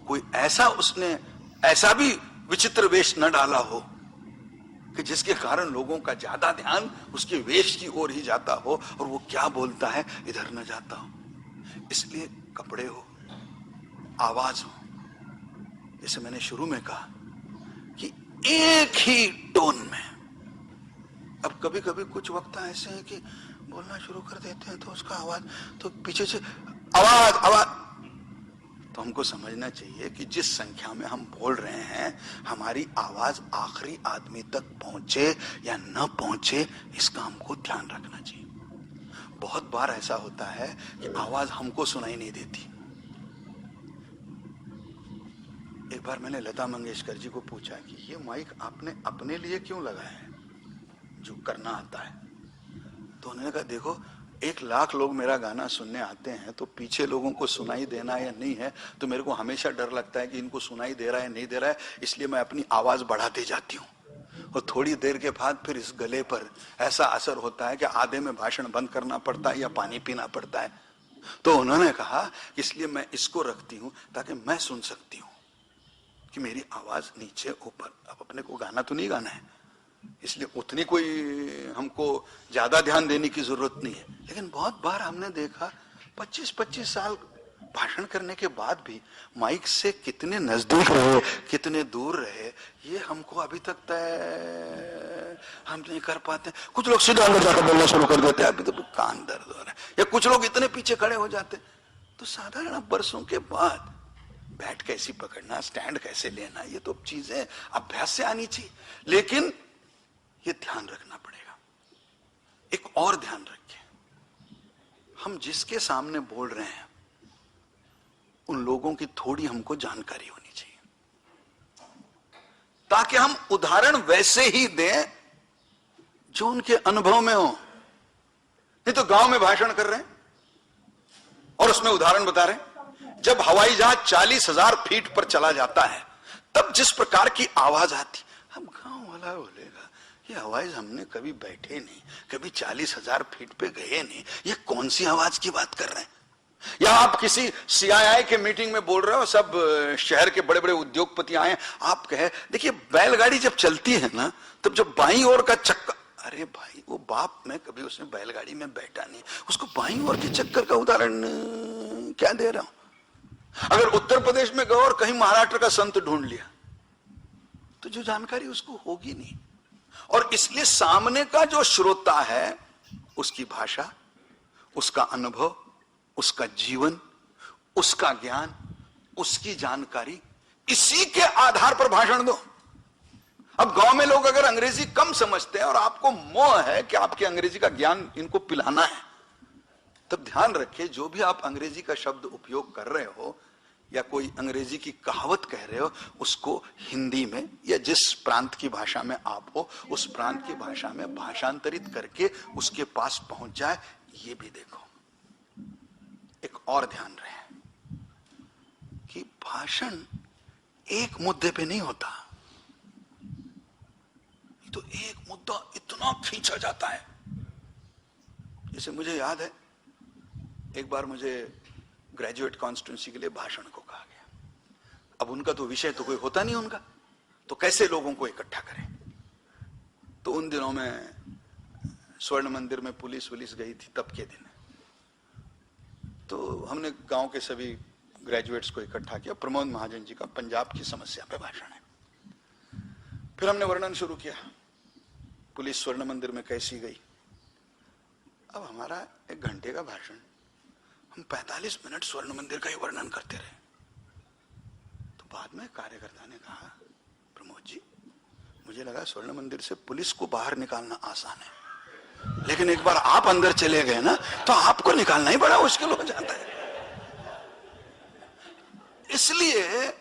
कोई ऐसा उसने ऐसा भी विचित्र वेश न डाला हो कि जिसके कारण लोगों का ज्यादा ध्यान उसके वेश की ओर ही जाता हो और वो क्या बोलता है इधर न जाता हो। इसलिए कपड़े हो, आवाज हो, जैसे मैंने शुरू में कहा कि एक ही टोन में। अब कभी कभी कुछ वक्त ऐसे हैं कि बोलना शुरू कर देते हैं तो उसका आवाज तो पीछे से आवाज आवाज, तो हमको समझना चाहिए कि जिस संख्या में हम बोल रहे हैं हमारी आवाज आखिरी आदमी तक पहुंचे या न पहुंचे, इसका हमको ध्यान रखना चाहिए। बहुत बार ऐसा होता है कि आवाज हमको सुनाई नहीं देती। एक बार मैंने लता मंगेशकर जी को पूछा कि ये माइक आपने अपने लिए क्यों लगाया है जो करना आता है? तो उन्होंने कहा देखो 1,00,000 लोग मेरा गाना सुनने आते हैं तो पीछे लोगों को सुनाई देना या नहीं है तो मेरे को हमेशा डर लगता है कि इनको सुनाई दे रहा है नहीं दे रहा है, इसलिए मैं अपनी आवाज बढ़ाते जाती हूँ और थोड़ी देर के बाद फिर इस गले पर ऐसा असर होता है कि आधे में भाषण बंद करना पड़ता है या पानी पीना पड़ता है। तो उन्होंने कहा इसलिए मैं इसको रखती हूँ ताकि मैं सुन सकती हूँ कि मेरी आवाज नीचे ऊपर। अब अपने को गाना तो नहीं गाना है, इसलिए उतनी कोई हमको ज्यादा ध्यान देने की जरूरत नहीं है। लेकिन बहुत बार हमने देखा 25-25 साल भाषण करने के बाद भी माइक से कितने नजदीक रहे कितने दूर रहे ये हमको अभी तक तय हम नहीं कर पाते। कुछ लोग सीधा अंदर जाकर बोलना शुरू कर देते हैं, अभी तो कान दर्द हो रहा है, या कुछ लोग इतने पीछे खड़े हो जाते। तो साधारण बरसों के बाद बैठ कैसी पकड़ना, स्टैंड कैसे लेना, ये तो चीजें अभ्यास से आनी चाहिए। लेकिन ये ध्यान रखना पड़ेगा। एक और ध्यान रखें, हम जिसके सामने बोल रहे हैं उन लोगों की थोड़ी हमको जानकारी होनी चाहिए ताकि हम उदाहरण वैसे ही दें जो उनके अनुभव में हो। नहीं तो गांव में भाषण कर रहे हैं और उसमें उदाहरण बता रहे हैं। जब हवाई जहाज 40,000 फीट पर चला जाता है तब जिस प्रकार की आवाज आती, हम गांव वाला बोलेगा ये आवाज हमने कभी बैठे नहीं, कभी 40,000 फीट पे गए नहीं, ये कौन सी आवाज की बात कर रहे हैं। या आप किसी सीआईआई के मीटिंग में बोल रहे हो, सब शहर के बड़े बड़े उद्योगपति आए, आप कहे देखिए बैलगाड़ी जब चलती है ना तब जब बाईं ओर का चक्कर, अरे भाई वो बाप में कभी उसने बैलगाड़ी में बैठा नहीं, उसको बाईं ओर के चक्कर का उदाहरण क्या दे रहा हूं। अगर उत्तर प्रदेश में गए और कहीं महाराष्ट्र का संत ढूंढ लिया तो जो जानकारी उसको होगी नहीं। और इसलिए सामने का जो श्रोता है उसकी भाषा, उसका अनुभव, उसका जीवन, उसका ज्ञान, उसकी जानकारी, इसी के आधार पर भाषण दो। अब गांव में लोग अगर अंग्रेजी कम समझते हैं और आपको मोह है कि आपके अंग्रेजी का ज्ञान इनको पिलाना है, तब ध्यान रखिए जो भी आप अंग्रेजी का शब्द उपयोग कर रहे हो या कोई अंग्रेजी की कहावत कह रहे हो उसको हिंदी में या जिस प्रांत की भाषा में आप हो उस प्रांत की भाषा में भाषांतरित करके उसके पास पहुंच जाए, ये भी देखो। एक और ध्यान रहे कि भाषण एक मुद्दे पे नहीं होता, तो एक मुद्दा इतना खींचा जाता है। जैसे मुझे याद है एक बार मुझे ग्रेजुएट कॉन्स्टिट्यूंसी के लिए भाषण को कहा गया। अब उनका तो विषय तो कोई होता नहीं उनका, तो कैसे लोगों को इकट्ठा करें। तो उन दिनों में स्वर्ण मंदिर में पुलिस गई थी तब के दिन। तो हमने गांव के सभी ग्रेजुएट्स को इकट्ठा किया। प्रमोद महाजन जी का पंजाब की समस्या पे भाषण है। फिर हमने वर्णन शुरू किया पुलिस स्वर्ण मंदिर में कैसी गई। अब हमारा 1 घंटे का भाषण, हम 45 मिनट स्वर्ण मंदिर का ही वर्णन करते रहे। तो बाद में कार्यकर्ता ने कहा प्रमोद जी मुझे लगा स्वर्ण मंदिर से पुलिस को बाहर निकालना आसान है, लेकिन एक बार आप अंदर चले गए ना तो आपको निकालना ही बड़ा मुश्किल हो जाता है। इसलिए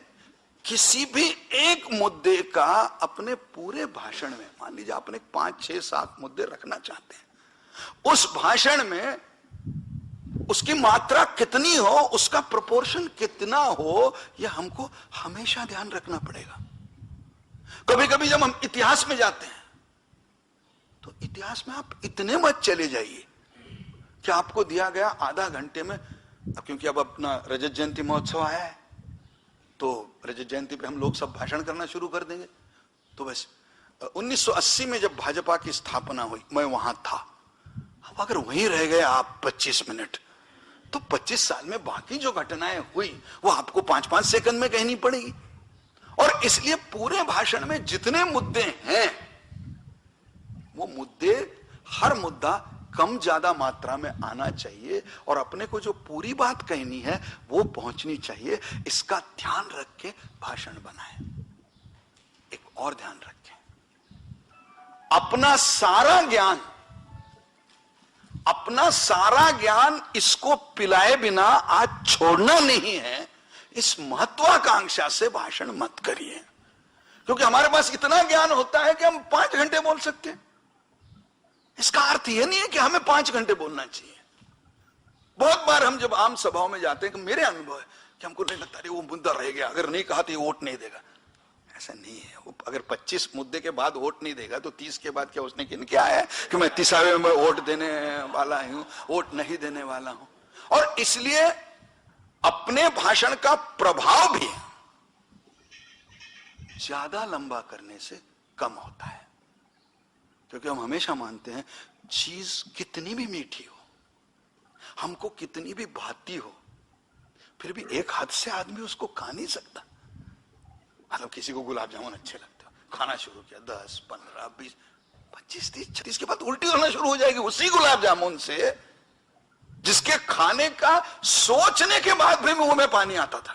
किसी भी एक मुद्दे का अपने पूरे भाषण में, मान लीजिए आपने 5, 6, 7 मुद्दे रखना चाहते हैं, उस भाषण में उसकी मात्रा कितनी हो, उसका प्रोपोर्शन कितना हो, यह हमको हमेशा ध्यान रखना पड़ेगा। कभी कभी जब हम इतिहास में जाते हैं तो इतिहास में आप इतने मत चले जाइए कि आपको दिया गया आधा घंटे में, क्योंकि अब अपना रजत जयंती महोत्सव आया है तो रजत जयंती पे हम लोग सब भाषण करना शुरू कर देंगे। तो बस 1980 में जब भाजपा की स्थापना हुई, मैं वहां था। अब अगर वहीं रह गए आप 25 मिनट, तो 25 साल में बाकी जो घटनाएं हुई वो आपको 5-5 सेकंड में कहनी पड़ेगी। और इसलिए पूरे भाषण में जितने मुद्दे हैं, वो मुद्दे, हर मुद्दा कम ज्यादा मात्रा में आना चाहिए और अपने को जो पूरी बात कहनी है वो पहुंचनी चाहिए। इसका ध्यान रख के भाषण बनाएं। एक और ध्यान रखें, अपना सारा ज्ञान इसको पिलाए बिना आज छोड़ना नहीं है। इस महत्वाकांक्षा से भाषण मत करिए, क्योंकि हमारे पास इतना ज्ञान होता है कि हम 5 घंटे बोल सकते हैं। इसका अर्थ यह नहीं है कि हमें 5 घंटे बोलना चाहिए। बहुत बार हम जब आम सभाओं में जाते हैं, कि मेरे अनुभव है कि हमको नहीं लगता वो मुद्दा रह गया, अगर नहीं कहा तो ये वोट नहीं देगा। ऐसा नहीं है। वो अगर 25 मुद्दे के बाद वोट नहीं देगा तो 30 के बाद क्या उसने क्या है कि मैं 30वें में वोट देने वाला हूं, वोट नहीं देने वाला हूं। और इसलिए अपने भाषण का प्रभाव भी ज्यादा लंबा करने से कम होता है, क्योंकि हम हमेशा मानते हैं चीज कितनी भी मीठी हो, हमको कितनी भी भाती हो, फिर भी एक हद से आदमी उसको खा नहीं सकता। मतलब किसी को गुलाब जामुन अच्छे लगते हो, खाना शुरू किया, 10, 15, 20, 25, 30, 36 के बाद उल्टी होना शुरू हो जाएगी उसी गुलाब जामुन से, जिसके खाने का सोचने के बाद भी मुंह में पानी आता था।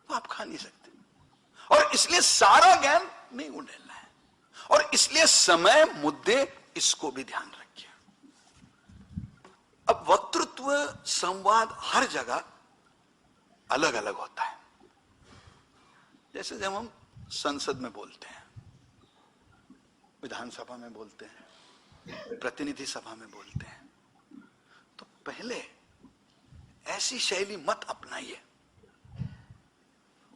तो आप खा नहीं सकते। और इसलिए सारा ज्ञान नहीं उड़ेलना है। और इसलिए समय, मुद्दे, इसको भी ध्यान रखिए। अब वक्तृत्व, संवाद हर जगह अलग अलग होता है। जैसे जब हम संसद में बोलते हैं, विधानसभा में बोलते हैं, प्रतिनिधि सभा में बोलते हैं, तो पहले ऐसी शैली मत अपनाइए,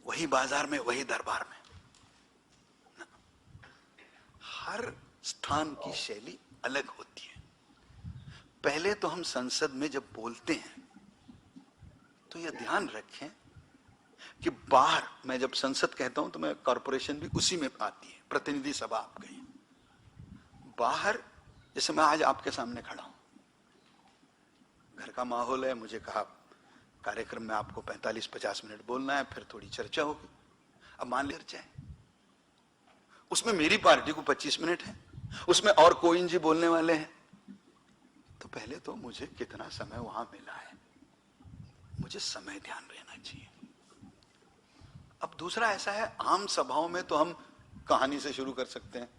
वही बाजार में वही दरबार में। हर स्थान की शैली अलग होती है। पहले तो हम संसद में जब बोलते हैं तो यह ध्यान रखें कि बाहर, मैं जब संसद कहता हूं तो मैं कॉरपोरेशन भी उसी में आती है, प्रतिनिधि सभा आप कहिए। बाहर जैसे मैं आज आपके सामने खड़ा हूं, घर का माहौल है, मुझे कहा कार्यक्रम में आपको 45-50 मिनट बोलना है, फिर थोड़ी चर्चा होगी। अब मान लीजिए चर्चा है, उसमें मेरी पार्टी को 25 मिनट है, उसमें और कोई जी बोलने वाले हैं, तो पहले तो मुझे कितना समय वहां मिला है, मुझे समय ध्यान रहना चाहिए। अब दूसरा ऐसा है, आम सभाओं में तो हम कहानी से शुरू कर सकते हैं।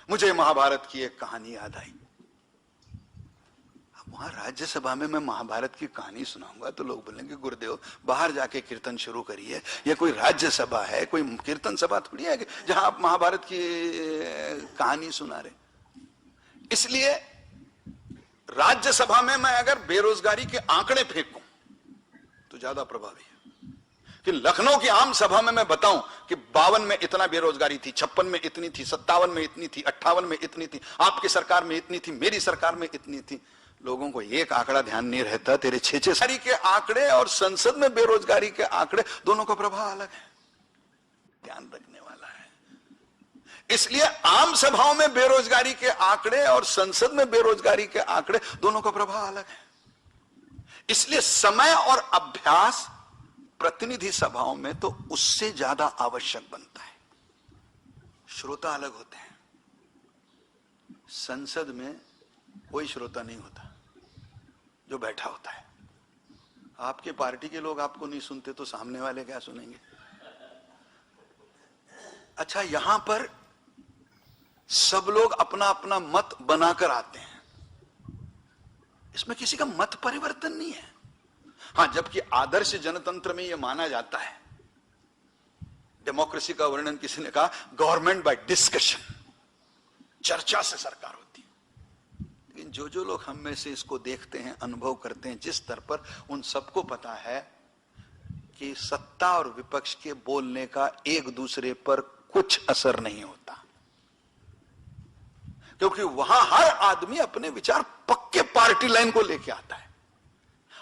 मुझे महाभारत की एक कहानी याद आई। अब वहां राज्यसभा में मैं महाभारत की कहानी सुनाऊंगा तो लोग बोलेंगे गुरुदेव बाहर जाके कीर्तन शुरू करिए, यह कोई राज्यसभा है, कोई कीर्तन सभा थोड़ी है जहां आप महाभारत की कहानी सुना रहे। इसलिए राज्यसभा में मैं अगर बेरोजगारी के आंकड़े फेंकूं तो ज्यादा प्रभावी है कि लखनऊ की आम सभा में मैं बताऊं कि 52 में इतना बेरोजगारी थी, 56 में इतनी थी, 57 में इतनी थी, 58 में इतनी थी, आपकी सरकार में इतनी थी, मेरी सरकार में इतनी थी। लोगों को एक आंकड़ा ध्यान नहीं रहता, तेरे 6-6 के आंकड़े और संसद में बेरोजगारी के आंकड़े, दोनों का प्रभाव अलग है, ध्यान रखने वाला है। इसलिए आम सभाओं में बेरोजगारी के आंकड़े और संसद में बेरोजगारी के आंकड़े, दोनों का प्रभाव अलग है। इसलिए समय और अभ्यास प्रतिनिधि सभाओं में तो उससे ज्यादा आवश्यक बनता है। श्रोता अलग होते हैं। संसद में कोई श्रोता नहीं होता जो बैठा होता है। आपके पार्टी के लोग आपको नहीं सुनते तो सामने वाले क्या सुनेंगे। अच्छा, यहां पर सब लोग अपना अपना मत बनाकर आते हैं, इसमें किसी का मत परिवर्तन नहीं है। हां, जबकि आदर्श जनतंत्र में यह माना जाता है, डेमोक्रेसी का वर्णन किसी ने कहा गवर्नमेंट बाय डिस्कशन, चर्चा से सरकार होती है। लेकिन जो लोग हम में से इसको देखते हैं, अनुभव करते हैं जिस स्तर पर, उन सबको पता है कि सत्ता और विपक्ष के बोलने का एक दूसरे पर कुछ असर नहीं होता, क्योंकि वहां हर आदमी अपने विचार पक्के पार्टी लाइन को लेके आता है।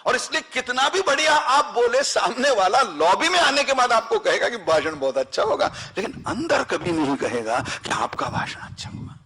और इसलिए कितना भी बढ़िया आप बोले, सामने वाला लॉबी में आने के बाद आपको कहेगा कि भाषण बहुत अच्छा होगा, लेकिन अंदर कभी नहीं कहेगा कि आपका भाषण अच्छा होगा।